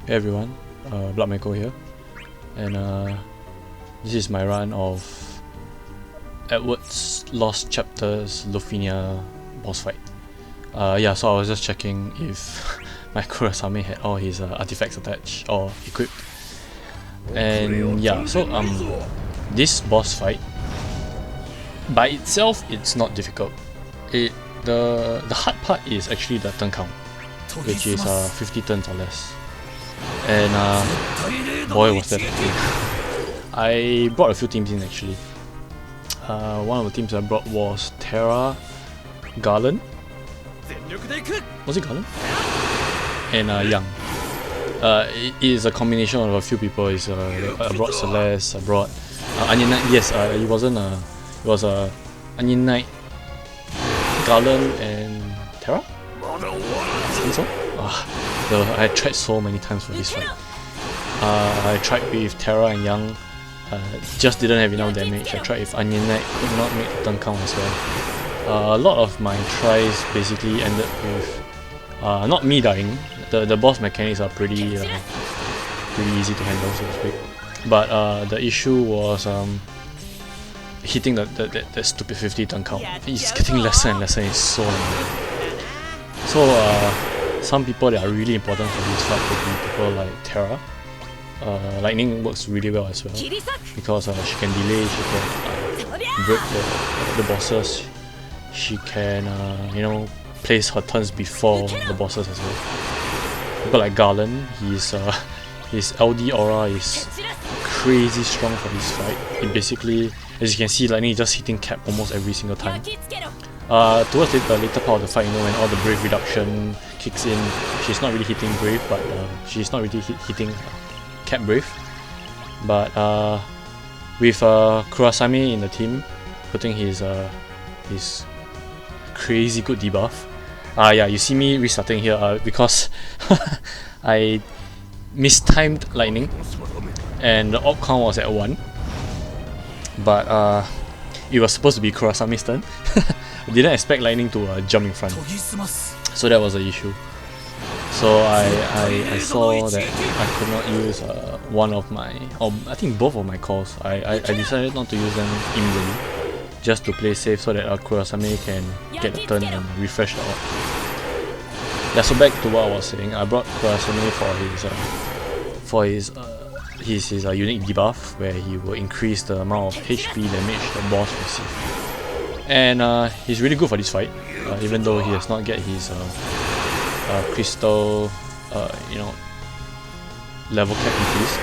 Hey everyone, bloodmako here, and this is my run of Edward's Lost Chapters Lufenia boss fight. Yeah, so I was just checking if my Kurasame had all his artifacts attached or equipped, and yeah, so this boss fight by itself it's not difficult. The hard part is actually the turn count, which is 50 turns or less. And boy was that I brought a few teams in actually. One of the teams I brought was Terra, Garland. Was it Garland? And Young. It is a combination of a few people. I brought Celeste, I brought Onion Knight. Yes, it wasn't it was Onion Knight, Garland and Terra? I think so? I tried so many times for this fight. I tried with Terra and Young, just didn't have enough damage. I tried with Onion Knight, could not make the turn count as well. A lot of my tries basically ended with not me dying. The boss mechanics are pretty easy to handle, so to speak. But the issue was hitting that stupid 50 turn count. It's getting lesser and lesser, it's so annoying. So some people that are really important for this fight would be people like Terra. Lightning works really well as well because she can delay, she can break the bosses, she can place her turns before the bosses as well. People like Garland, his LD aura is crazy strong for this fight. It basically, as you can see, Lightning is just hitting cap almost every single time. Towards the later part of the fight, when all the brave reduction kicks in, she's not really hitting brave, but she's not really hitting cap brave. But with Kurasame in the team, putting his crazy good debuff. Yeah, you see me restarting here because I mistimed Lightning, and the orb count was at 1. But it was supposed to be Kurasame's turn. I didn't expect Lightning to jump in front, so that was the issue. So I saw that I could not use one of my, or I think both of my calls. I decided not to use them immediately, just to play safe so that Kurasame can get a turn and refresh the orb. Yeah, so back to what I was saying. I brought Kurasame for his unique debuff, where he will increase the amount of HP damage the boss receives. And he's really good for this fight, even though he has not get his crystal, level cap increase.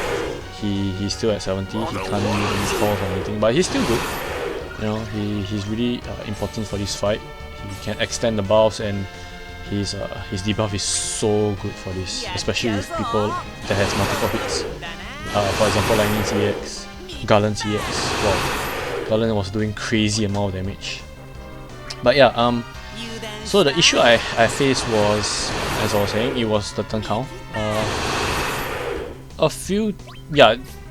He's still at 70. He can't use any calls or anything, but he's still good. He's really important for this fight. He can extend the buffs, and his debuff is so good for this, especially with people that has multiple hits. For example, Lightning CX, Garland CX. Wow. Garland was doing crazy amount of damage. But yeah, so the issue I faced was, as I was saying, it was the turn count.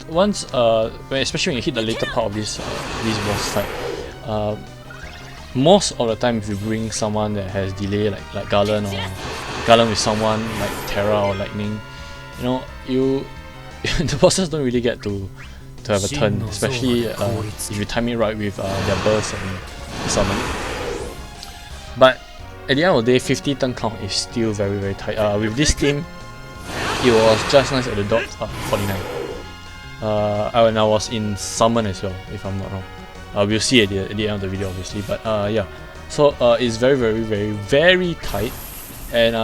Once especially when you hit the later part of this boss fight, most of the time if you bring someone that has delay like Garland, or Garland with someone like Terra or Lightning, the bosses don't really get to have a turn, especially if you time it right with their burst and summon. But at the end of the day, 50 turn count is still very, very tight. With this team, it was just nice at the dot 49. And I was in summon as well, if I'm not wrong. We'll see at the end of the video, obviously. But yeah, so it's very, very, very, very tight. And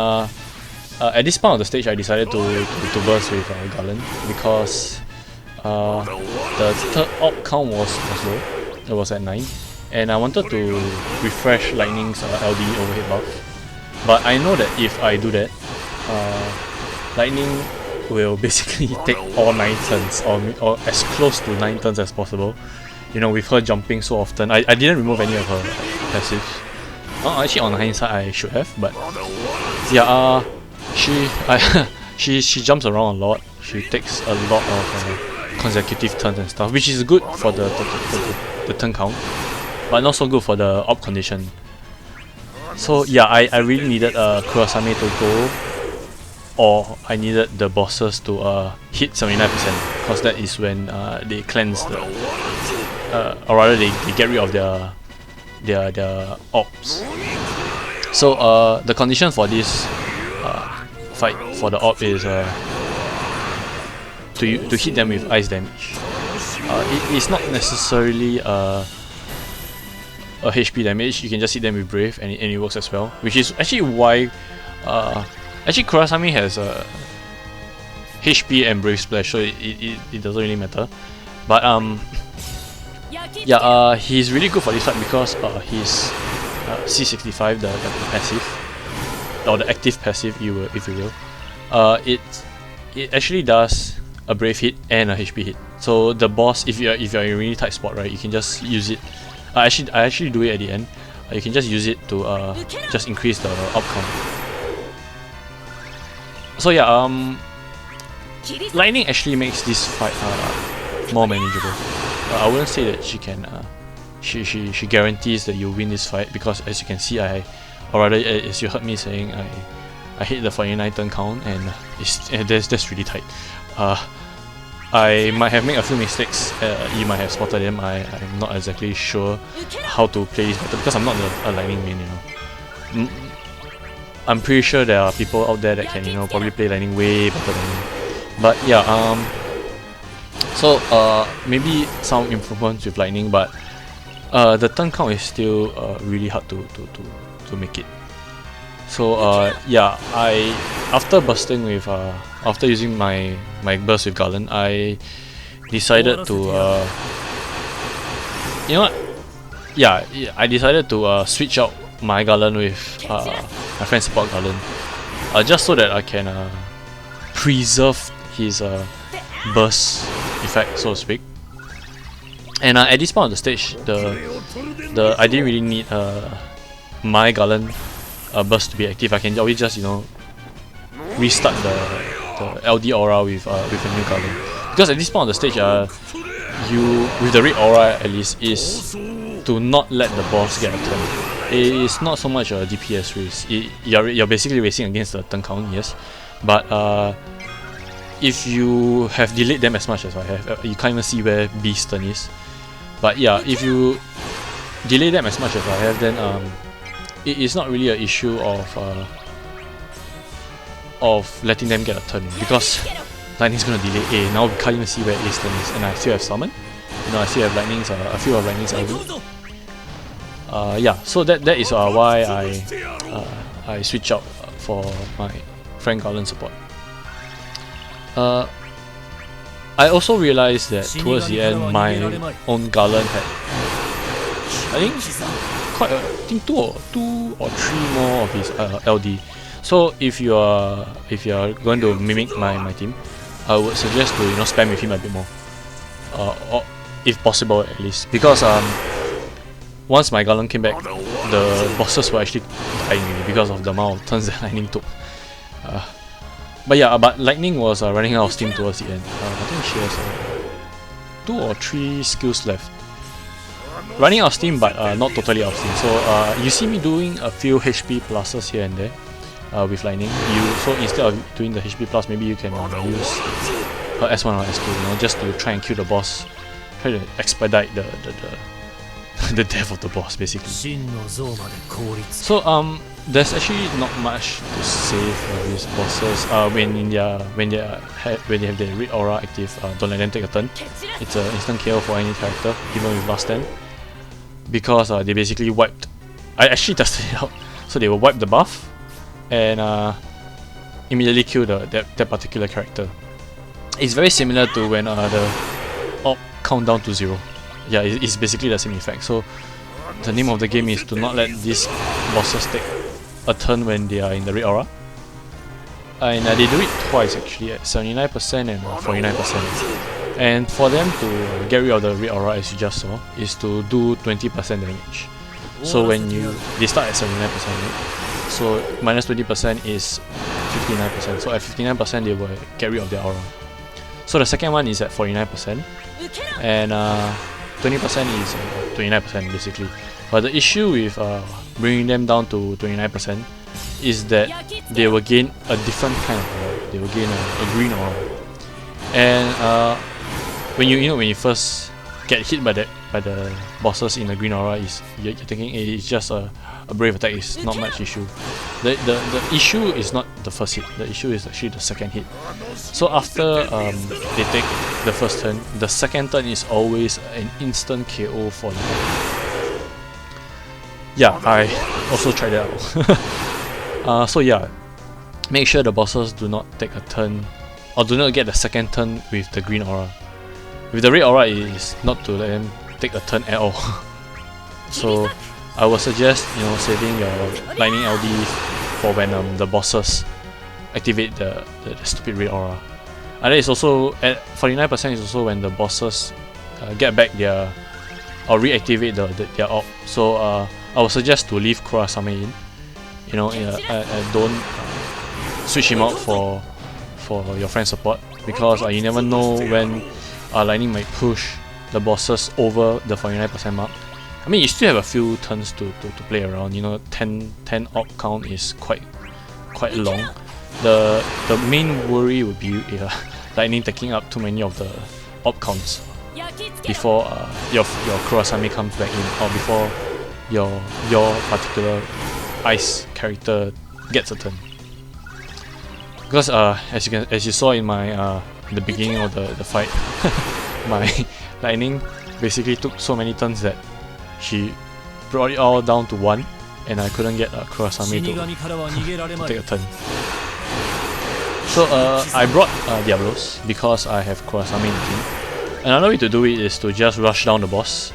at this point of the stage, I decided to burst with Garland because the third orb count was low. It was at 9, and I wanted to refresh Lightning's LD overhead buff. But I know that if I do that, Lightning will basically take all 9 turns, or as close to 9 turns as possible. With her jumping so often. I didn't remove any of her passives. Actually, on hindsight, I should have. But yeah, she jumps around a lot. She takes a lot of consecutive turns and stuff, which is good for the turn count, but not so good for the orb condition. So yeah, I really needed Kurasame to go or I needed the bosses to hit 79%, because that is when they cleanse the, or rather they get rid of their orbs. So the condition for this fight for the orb is to hit them with ice damage. It is not necessarily a HP damage. You can just hit them with Brave and it works as well, which is actually why actually Kurasami has HP and Brave Splash, so it doesn't really matter. But yeah, he's really good for this fight because he's C65, the passive, or the active passive, if you will. It actually does a Brave hit and a HP hit. So the boss, if you're in a really tight spot, right, you can just use it. I actually do it at the end. You can just use it to just increase the up count. So yeah, lightning actually makes this fight more manageable. I wouldn't say that she can. She guarantees that you win this fight, because as you can see, or rather as you heard me saying, I hit the 49 turn count, and that's really tight. I might have made a few mistakes. You might have spotted them. I'm not exactly sure how to play this better because I'm not a lightning main, you know. I'm pretty sure there are people out there that can, you know, probably play lightning way better than me. But yeah, so maybe some improvements with lightning, but the turn count is still really hard to make it. So yeah, after busting with after using my burst with Garland, I decided to you know what? Yeah, I decided to switch out my Garland with my friend's support Garland, just so that I can preserve his burst effect, so to speak. And at this point of the stage, I didn't really need my Garland burst to be active. I can always just, you know, restart the LD aura with a new Garland. Because at this point of the stage, you with the red aura at least is to not let the boss get a turn. It is not so much a DPS race. You're basically racing against the turn count, yes, but if you have delayed them as much as I have, you can't even see where B's turn is. But yeah, if you delay them as much as I have, then it is not really an issue of letting them get a turn, because lightning's gonna delay A. Now we can't even see where A's turn is, and I still have summon. You know, I still have lightnings, a few of lightnings LD. Yeah, so that is why I switch out for my friend Garland support. I also realized that towards the end, my own Garland had, I think, two or three more of his LD. So if you are going to mimic my team, I would suggest to, you know, spam with him a bit more, or if possible at least, because once my Garland came back, the bosses were actually dying because of the amount of turns that lightning took. But yeah, but lightning was running out of steam towards the end. I think she has 2 or 3 skills left. Running out of steam, but not totally out of steam. So you see me doing a few HP pluses here and there with lightning. So instead of doing the HP plus, maybe you can use her S1 or S2, you know, just to try and kill the boss, try to expedite the death of the boss, basically. So there's actually not much to say for these bosses. When they have their red aura active, don't let them take a turn. It's an instant KO for any character, even with last stand, because they basically wiped. I actually tested it out. So they will wipe the buff and immediately kill that particular character. It's very similar to when the orb count down to 0. Yeah, it's basically the same effect. So the name of the game is to not let these bosses take a turn when they are in the red aura. And they do it twice actually, at 79% and 49%. And for them to get rid of the red aura, as you just saw, is to do 20% damage. So when they start at 79%, right? So minus 20% is 59%. So at 59% they will get rid of their aura. So the second one is at 49%, and 20% is 29% basically. But the issue with bringing them down to 29% is that they will gain a different kind of aura. they will gain a green aura. And when you first get hit by the bosses in the green aura, you're thinking it's just a brave attack, is not much issue. The issue is not the first hit, the issue is actually the second hit. So after they take the first turn, the second turn is always an instant KO for them. Yeah, I also tried that out. So yeah, make sure the bosses do not take a turn, or do not get the second turn with the green aura. With the red aura, it is not to let them take a turn at all. So I would suggest saving your lightning LD for when the bosses activate the stupid red aura. And then it's also at 49% is also when the bosses get back their or reactivate their orb. So I would suggest to leave Kurasame in. Don't switch him out for your friend support, because you never know when lightning might push the bosses over the 49% mark. I mean, you still have a few turns to play around. 10 orb count is quite long. The main worry would be lightning taking up too many of the orb counts before your Kurasame comes back in, or before your particular ice character gets a turn. Because as you saw in my the beginning of the fight, my lightning basically took so many turns that she brought it all down to 1, and I couldn't get Kurasame to take a turn. So I brought Diablos because I have Kurasame in the team. Another way to do it is to just rush down the boss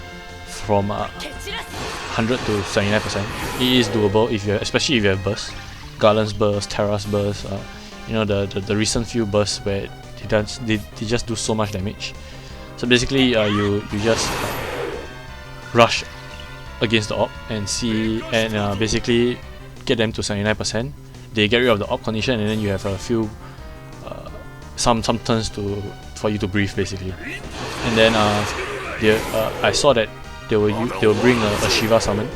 from 100 to 79%. It is doable especially if you have bursts, Garland's burst, Terra's burst. The recent few bursts where they just do so much damage. So basically, you just rush against the orb and basically get them to 79%. They get rid of the orb condition, and then you have a few some turns for you to breathe basically. And then I saw that they will bring a Shiva summon.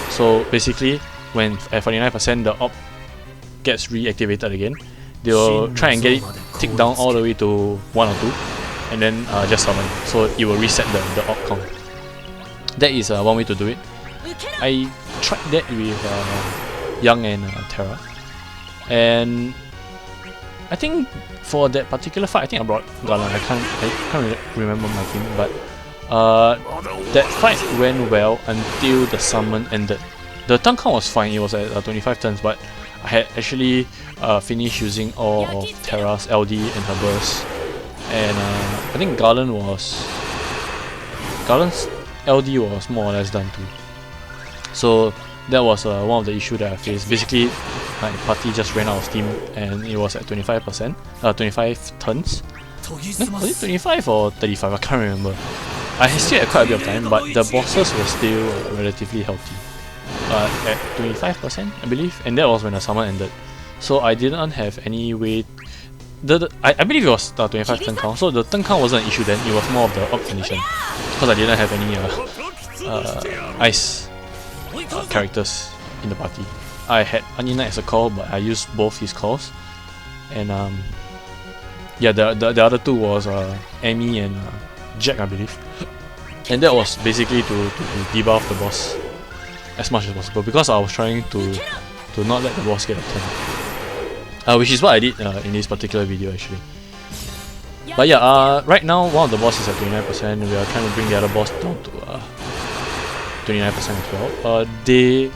So basically, when at 49% the orb gets reactivated again, they will try and get it ticked down all the way to 1 or 2, and then just summon. So it will reset the orb count. That is one way to do it. I tried that with Young and Terra, and I think for that particular fight, I think I brought Garland. I can't remember my team, but that fight went well until the summon ended. The turn count was fine, it was at 25 turns, but I had actually finished using all of Terra's LD and her burst, and I think Garland's LD was more or less done too. So that was one of the issues that I faced. Basically, my party just ran out of steam, and it was at 25%, 25 turns. No, was it 25 or 35? I can't remember. I still had quite a bit of time, but the bosses were still relatively healthy. At 25%, I believe, and that was when the summon ended. So I didn't have any way. I believe it was 25 turn count, so the turn count wasn't an issue then. It was more of the orb condition, because I didn't have any ice characters in the party. I had Onion Knight as a call, but I used both his calls, and yeah, the other two was Amy and Jack, I believe, and that was basically to debuff the boss as much as possible, because I was trying to not let the boss get a turn, which is what I did in this particular video actually. But yeah, right now one of the bosses is at 29%, we are trying to bring the other boss down to 29% as well. They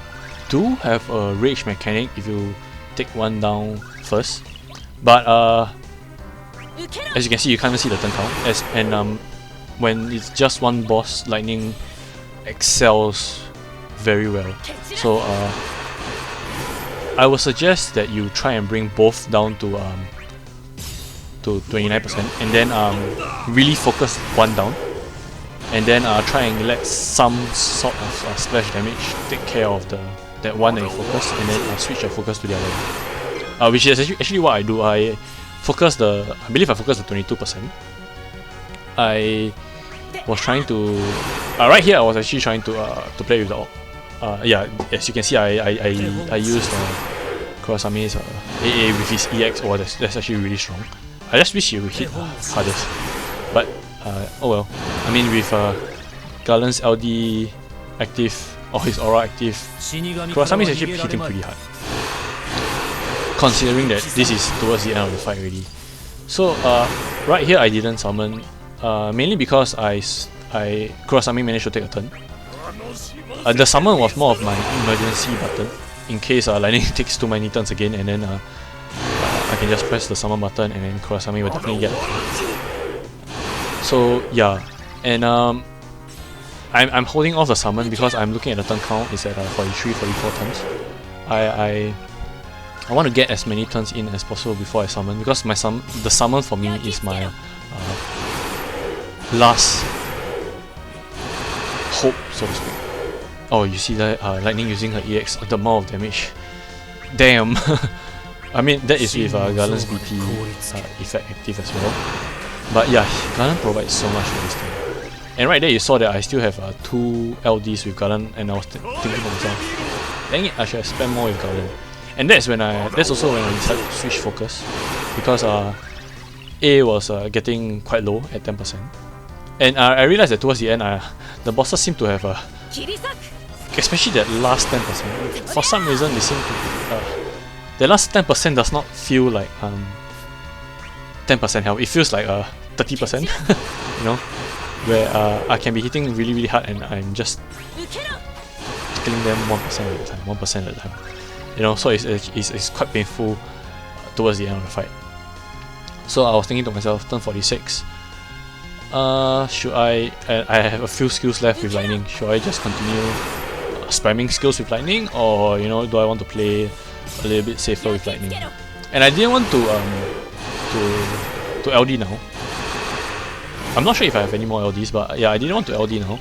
do have a rage mechanic if you take one down first, but as you can see, you can't see the turn count, and when it's just one boss, lightning excels very well. So I would suggest that you try and bring both down to 29%, and then really focus one down, and then try and let some sort of splash damage take care of that one that you focus, and then switch your focus to the other one. Which is actually what I do. I believe I focused the 22%. I was trying to right here I was actually trying to play with the orb. Yeah, as you can see, I used Kurasame's AA with his EX. Oh, that's actually really strong. I just wish he would hit hardest. But, oh well. I mean, with Garland's LD active, or his aura active, Kurasame is actually hitting pretty hard. Considering that this is towards the end of the fight already. So, right here I didn't summon, mainly because Kurasame managed to take a turn. The summon was more of my emergency button, in case lightning takes too many turns again, and then I can just press the summon button and then Kurasame will definitely get a kill. So yeah, and I'm holding off the summon because I'm looking at the turn count. It's at 43, 44 turns. I want to get as many turns in as possible before I summon, because the summon for me is my last hope, so to speak. Oh, you see that lightning using her EX, the amount of damage. Damn. I mean, that is with Garland's BT effect active as well. But yeah, Garland provides so much for this thing. And right there you saw that I still have 2 LDs with Garland, and I was thinking to myself, dang it, I should have spent more with Garland. And that's also when I decided to switch focus, because A was getting quite low at 10%. And I realized that towards the end, the bosses seem to have especially that last 10%. For some reason, they seem to the last 10% does not feel like 10% health. It feels like 30%, you know, where I can be hitting really, really hard and I'm just killing them 1% at a time, 1% at a time. You know, so it's quite painful towards the end of the fight. So I was thinking to myself, turn 46. Should I have a few skills left with lightning. Should I just continue spamming skills with lightning, or you know, do I want to play a little bit safer with lightning? And I didn't want to LD now. I'm not sure if I have any more LDs, but yeah, I didn't want to LD now.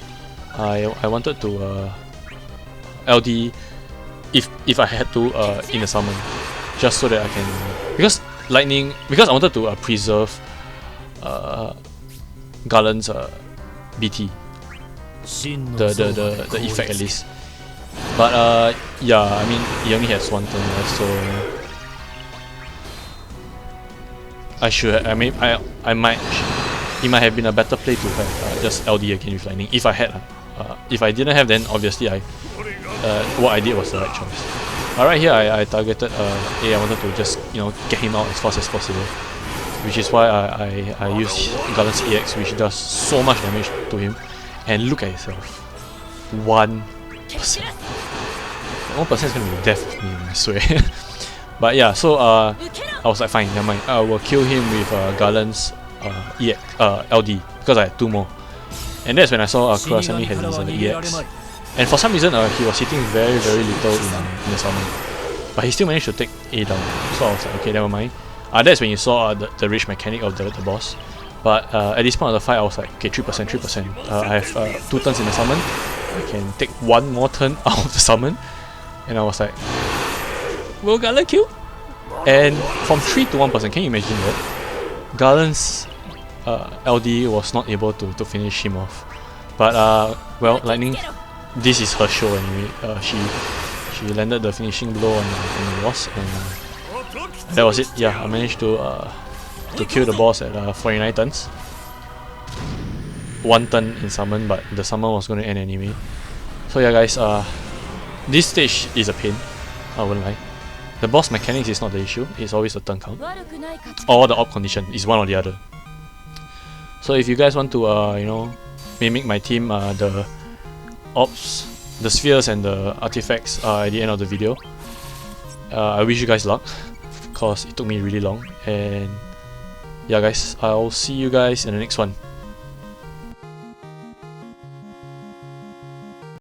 I wanted to LD if I had to in a summon, just so that I can, because I wanted to preserve Garland's BT, the effect at least. But yeah, I mean, he only has 1 turn left, so it might have been a better play to have just LD again with lightning if I had. If I didn't have, then obviously what I did was the right choice. Right here I targeted A. I wanted to just, you know, get him out as fast as possible, which is why I used Garland's EX, which does so much damage to him. And look at yourself, 1%. 1% is gonna be death of me, I swear. But yeah, so I was like, fine, never mind. I will kill him with Garland's LD, because I had 2 more. And that's when I saw Kurasame had his EX. And for some reason, he was hitting very, very little in the summon. But he still managed to take A down. So I was like, okay, never mind. That's when you saw the rage mechanic of the boss. But at this point of the fight, I was like, okay, 3%, 3%. I have 2 turns in the summon. I can take 1 more turn out of the summon. And I was like, will Garland kill? And from 3 to 1%, can you imagine that? Garland's LD was not able to finish him off. But well, lightning, this is her show anyway. She landed the finishing blow on the boss, and that was it. Yeah, I managed to kill the boss at 49 turns. 1 turn in summon, but the summon was going to end anyway. So yeah guys, this stage is a pain, I wouldn't lie. The boss mechanics is not the issue, it's always the turn count. Or the orb condition, is one or the other. So if you guys want to you know, mimic my team, the orbs, the spheres and the artifacts are at the end of the video. I wish you guys luck, because it took me really long. And yeah guys, I'll see you guys in the next one.